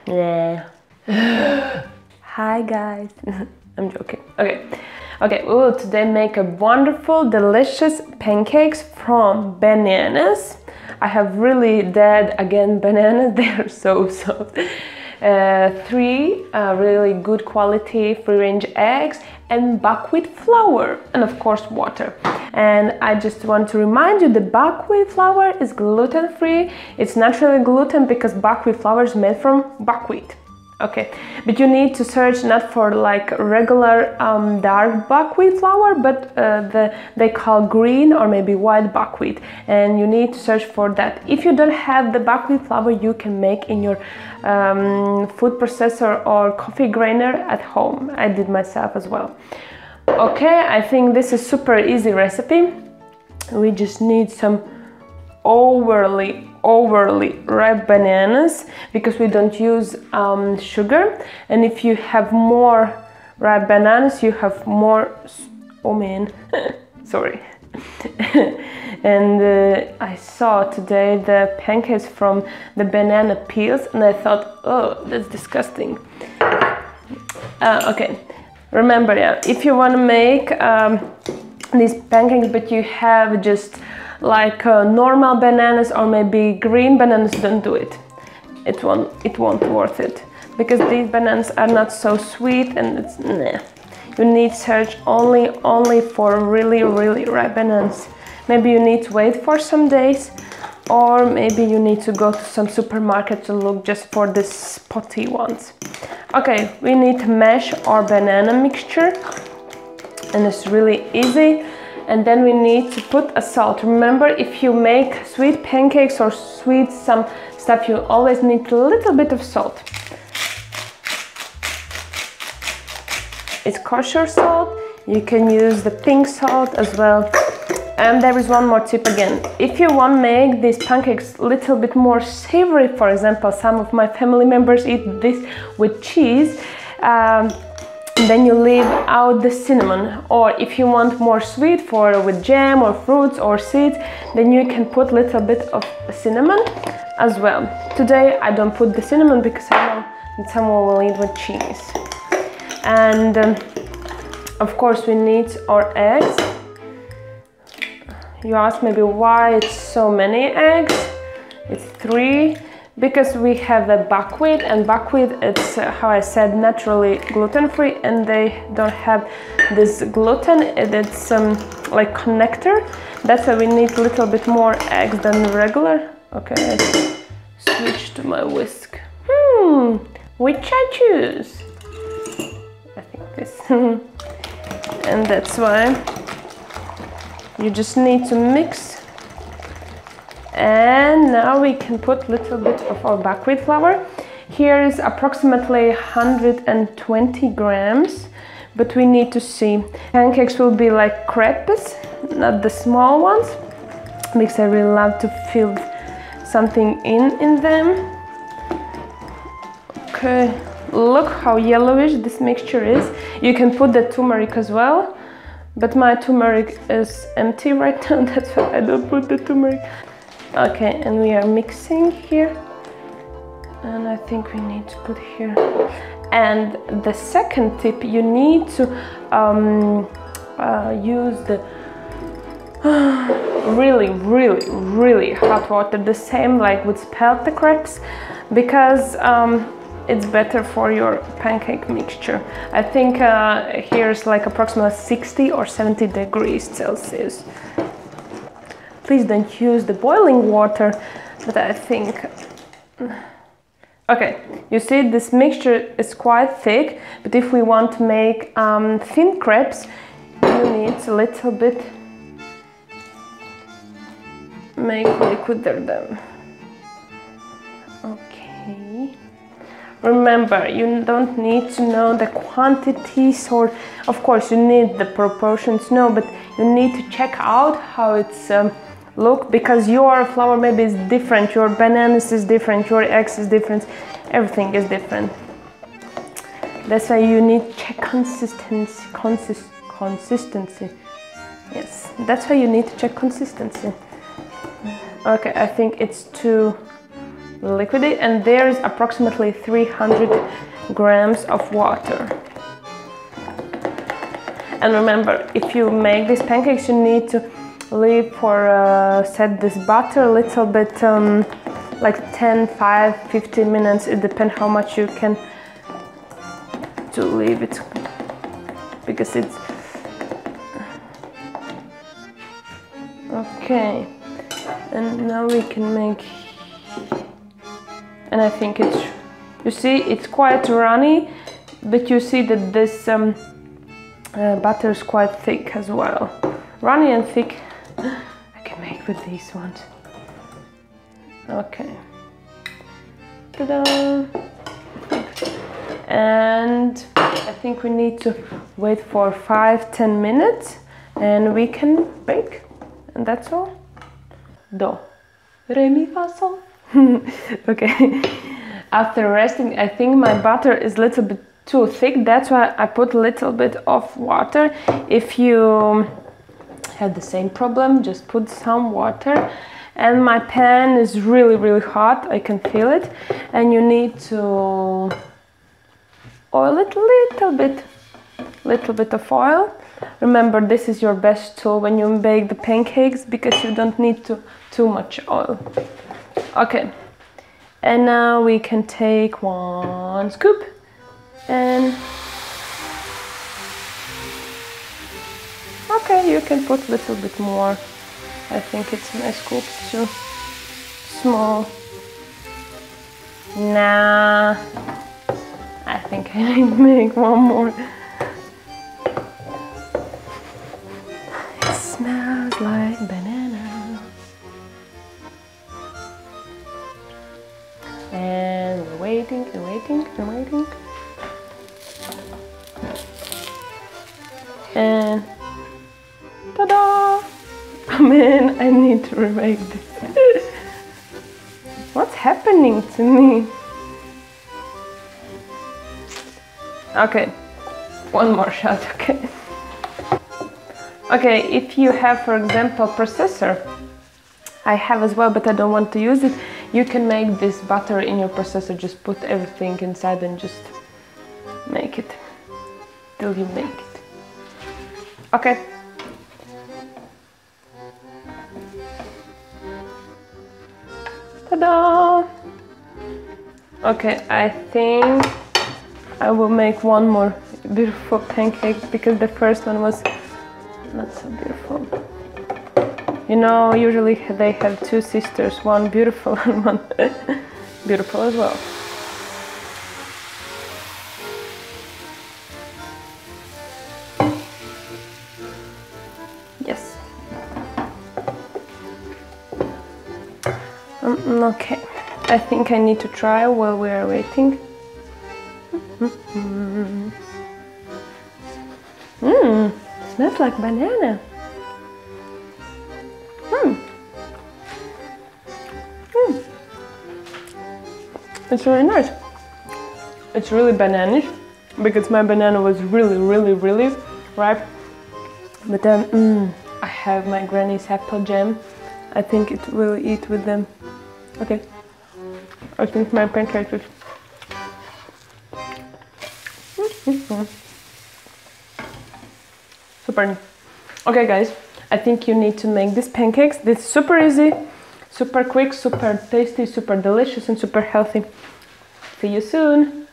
Yeah. Hi guys. I'm joking. Okay, we will today make a wonderful, delicious pancakes from bananas. I have really dead again bananas. They are so soft. 3 really good quality free-range eggs and buckwheat flour, and of course water. And I just want to remind you, the buckwheat flour is gluten-free. It's naturally gluten because buckwheat flour is made from buckwheat. Okay, but you need to search not for like regular dark buckwheat flour, but they call green or maybe white buckwheat, and you need to search for that. If you don't have the buckwheat flour, you can make in your food processor or coffee grinder at home. I did myself as well. Okay, I think this is super easy recipe. We just need some overly ripe bananas because we don't use sugar, and if you have more ripe bananas you have more, oh man, sorry. And I saw today the pancakes from the banana peels and I thought, oh, that's disgusting. Okay, remember, yeah, if you want to make these pancakes but you have just like normal bananas or maybe green bananas, don't do it. It won't worth it because these bananas are not so sweet and it's nah. You need search only for really ripe bananas. Maybe you need to wait for some days, or maybe you need to go to some supermarket to look just for the spotty ones. Okay, we need to mash our banana mixture, and it's really easy. And then we need to put a salt. Remember, if you make sweet pancakes or sweet some stuff, you always need a little bit of salt. It's kosher salt. You can use the pink salt as well. And there is one more tip again. If you want to make these pancakes a little bit more savory, for example, some of my family members eat this with cheese, then you leave out the cinnamon. Or if you want more sweet with jam or fruits or seeds, then you can put a little bit of cinnamon as well. Today I don't put the cinnamon because I know that someone will eat with cheese. And of course we need our eggs. You ask maybe why it's so many eggs. It's 3. Because we have the buckwheat, and buckwheat, it's how I said, naturally gluten-free, and they don't have this gluten. It's like connector. That's why we need a little bit more eggs than regular. Okay, let's switch to my whisk. Which I choose? I think this. And that's why you just need to mix. And now we can put a little bit of our buckwheat flour. Here is approximately 120 grams, but we need to see. Pancakes will be like crepes, not the small ones, because I really love to feel something in them. Okay, look how yellowish this mixture is. You can put the turmeric as well, but my turmeric is empty right now, that's why I don't put the turmeric. Okay, and we are mixing here, and I think we need to put here. And the second tip, you need to use the really hot water, the same like with spelt the crepes, because it's better for your pancake mixture. I think here's like approximately 60 or 70 degrees Celsius. Please don't use the boiling water, but I think... Okay, you see this mixture is quite thick, but if we want to make thin crepes, you need a little bit make liquider them. Okay. Remember, you don't need to know the quantities, or of course you need the proportions, no, but you need to check out how it's look, because your flour maybe is different, your bananas is different, your eggs is different, everything is different. That's why you need to check consistency. Yes, that's why you need to check consistency. Okay, I think it's too liquid it, and there's approximately 300 grams of water. And remember, if you make these pancakes, you need to leave for set this butter a little bit, like 10, 5, 15 minutes. It depends how much you can to leave it, because it's okay. And now we can make, and I think it's, you see, it's quite runny, but you see that this butter is quite thick as well. Runny and thick. I can make with these ones. Okay. Ta-da! And I think we need to wait for 5-10 minutes and we can bake. And that's all. Do, re, mi, fa, sol. Okay. After resting, I think my butter is a little bit too thick. That's why I put a little bit of water. If you have the same problem, just put some water. And my pan is really hot. I can feel it. And you need to oil it a little bit of oil. Remember, this is your best tool when you bake the pancakes, because you don't need too much oil. Okay, and now we can take 1 scoop and okay, you can put a little bit more. I think it's a scoop too small. Nah, I think I need to make 1 more. It smells like banana. And we're waiting and waiting and waiting. And ta-da! Oh man, I need to remake this. What's happening to me? Okay, 1 more shot, okay. Okay, if you have, for example, processor, I have as well, but I don't want to use it. You can make this butter in your processor. Just put everything inside and just make it till you make it. Okay. Ta-da! Okay, I think I will make 1 more beautiful pancake, because the first one was not so beautiful. You know, usually they have 2 sisters, one beautiful and one beautiful as well. Yes. Okay, I think I need to try while we are waiting. Smells like banana. It's really nice. It's really bananish, because my banana was really ripe. But then I have my granny's apple jam. I think it will eat with them. Okay. I think my pancake is super. Okay guys, I think you need to make these pancakes. This is super easy, super quick, super tasty, super delicious and super healthy. See you soon!